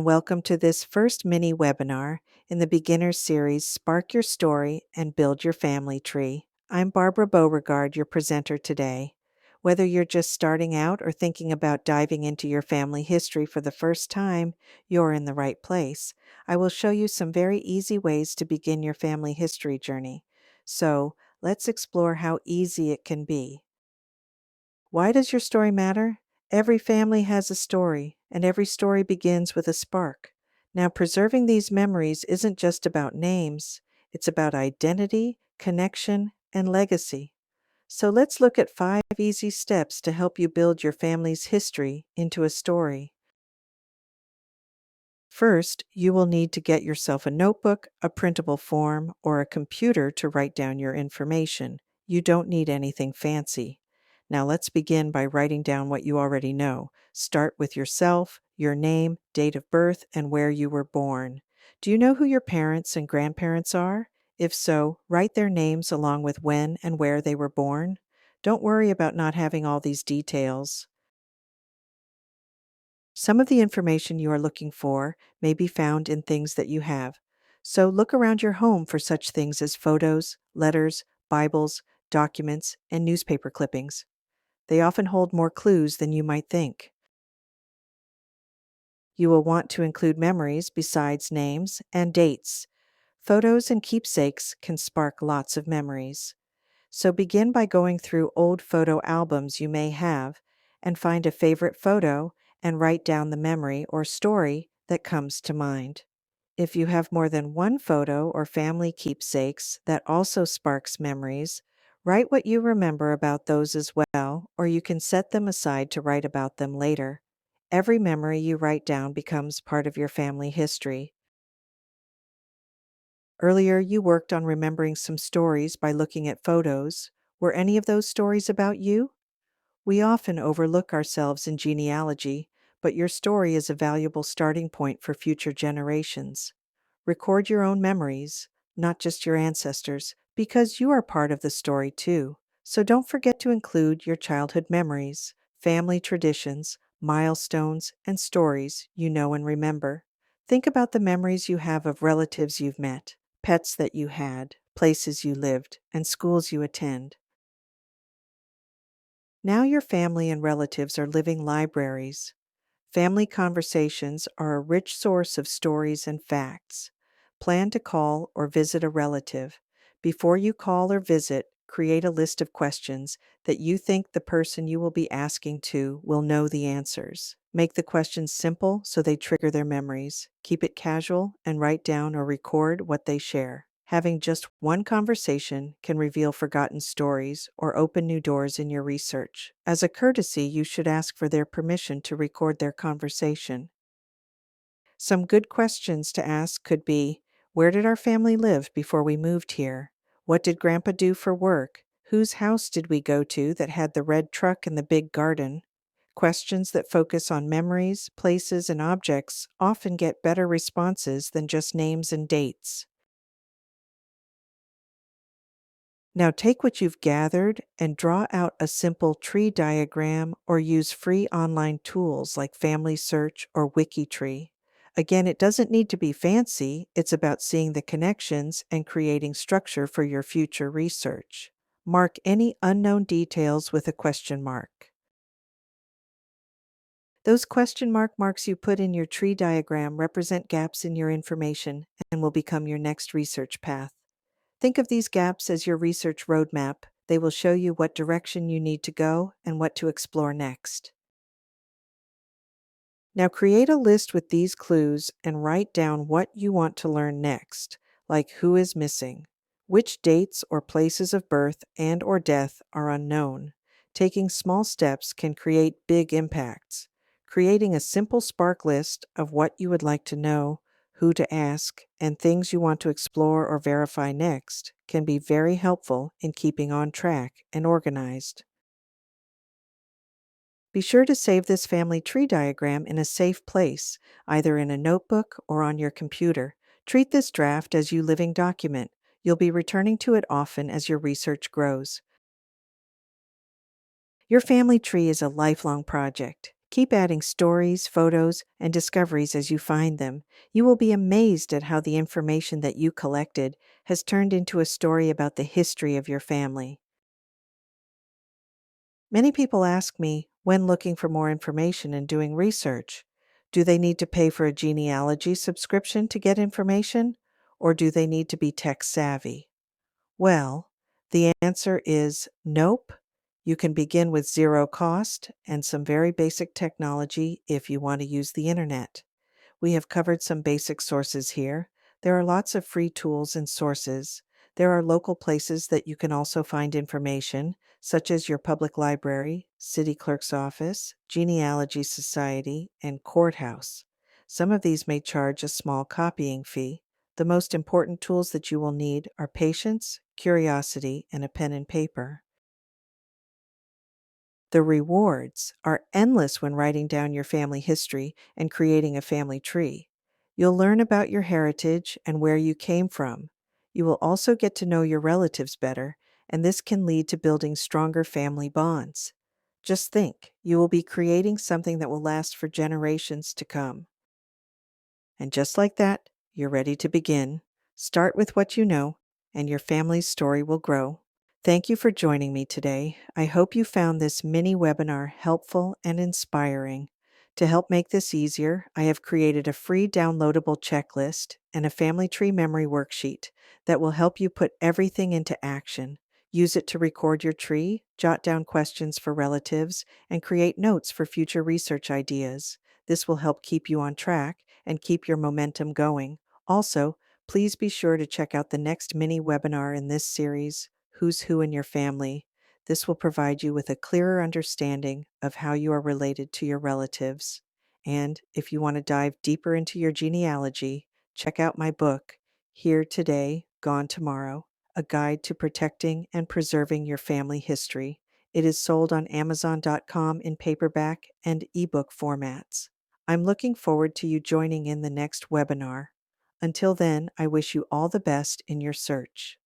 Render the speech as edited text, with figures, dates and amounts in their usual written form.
welcome to this first mini webinar in the beginner series Spark Your Story and Build Your Family Tree. I'm Barbara Beauregard, your presenter today. Whether you're just starting out or thinking about diving into your family history for the first time, you're in the right place. I will show you some very easy ways to begin your family history journey. So, let's explore how easy it can be. Why does your story matter? Every family has a story, and every story begins with a spark. Now, preserving these memories isn't just about names, it's about identity, connection, and legacy. So let's look at 5 easy steps to help you build your family's history into a story. First, you will need to get yourself a notebook, a printable form, or a computer to write down your information. You don't need anything fancy. Now let's begin by writing down what you already know. Start with yourself, your name, date of birth, and where you were born. Do you know who your parents and grandparents are? If so, write their names along with when and where they were born. Don't worry about not having all these details. Some of the information you are looking for may be found in things that you have. So look around your home for such things as photos, letters, Bibles, documents, and newspaper clippings. They often hold more clues than you might think. You will want to include memories besides names and dates. Photos and keepsakes can spark lots of memories. So begin by going through old photo albums you may have and find a favorite photo and write down the memory or story that comes to mind. If you have more than one photo or family keepsakes that also sparks memories, write what you remember about those as well, or you can set them aside to write about them later. Every memory you write down becomes part of your family history. Earlier, you worked on remembering some stories by looking at photos. Were any of those stories about you? We often overlook ourselves in genealogy, but your story is a valuable starting point for future generations. Record your own memories, not just your ancestors', because you are part of the story too. So don't forget to include your childhood memories, family traditions, milestones, and stories you know and remember. Think about the memories you have of relatives you've met, pets that you had, places you lived, and schools you attend. Now your family and relatives are living libraries. Family conversations are a rich source of stories and facts. Plan to call or visit a relative. Before you call or visit, create a list of questions that you think the person you will be asking to will know the answers. Make the questions simple so they trigger their memories. Keep it casual and write down or record what they share. Having just one conversation can reveal forgotten stories or open new doors in your research. As a courtesy, you should ask for their permission to record their conversation. Some good questions to ask could be, where did our family live before we moved here? What did Grandpa do for work? Whose house did we go to that had the red truck and the big garden? Questions that focus on memories, places, and objects often get better responses than just names and dates. Now take what you've gathered and draw out a simple tree diagram or use free online tools like Family Search or WikiTree. Again, it doesn't need to be fancy, it's about seeing the connections and creating structure for your future research. Mark any unknown details with a question mark. Those question mark marks you put in your tree diagram represent gaps in your information and will become your next research path. Think of these gaps as your research roadmap. They will show you what direction you need to go and what to explore next. Now create a list with these clues and write down what you want to learn next, like who is missing, which dates or places of birth and or death are unknown. Taking small steps can create big impacts. Creating a simple spark list of what you would like to know, who to ask, and things you want to explore or verify next can be very helpful in keeping on track and organized. Be sure to save this family tree diagram in a safe place, either in a notebook or on your computer. Treat this draft as your living document. You'll be returning to it often as your research grows. Your family tree is a lifelong project. Keep adding stories, photos, and discoveries as you find them. You will be amazed at how the information that you collected has turned into a story about the history of your family. Many people ask me, when looking for more information and doing research, do they need to pay for a genealogy subscription to get information, or do they need to be tech savvy? Well, the answer is nope. You can begin with zero cost and some very basic technology if you want to use the internet. We have covered some basic sources here. There are lots of free tools and sources. There are local places that you can also find information, such as your public library, city clerk's office, genealogy society, and courthouse. Some of these may charge a small copying fee. The most important tools that you will need are patience, curiosity, and a pen and paper. The rewards are endless when writing down your family history and creating a family tree. You'll learn about your heritage and where you came from. You will also get to know your relatives better, and this can lead to building stronger family bonds. Just think, you will be creating something that will last for generations to come. And just like that, you're ready to begin. Start with what you know, and your family's story will grow. Thank you for joining me today. I hope you found this mini webinar helpful and inspiring. To help make this easier, I have created a free downloadable checklist and a family tree memory worksheet that will help you put everything into action. Use it to record your tree, jot down questions for relatives, and create notes for future research ideas. This will help keep you on track and keep your momentum going. Also, please be sure to check out the next mini webinar in this series, Who's Who in Your Family. This will provide you with a clearer understanding of how you are related to your relatives. And if you want to dive deeper into your genealogy, check out my book, Here Today, Gone Tomorrow, A Guide to Protecting and Preserving Your Family History. It is sold on Amazon.com in paperback and ebook formats. I'm looking forward to you joining in the next webinar. Until then, I wish you all the best in your search.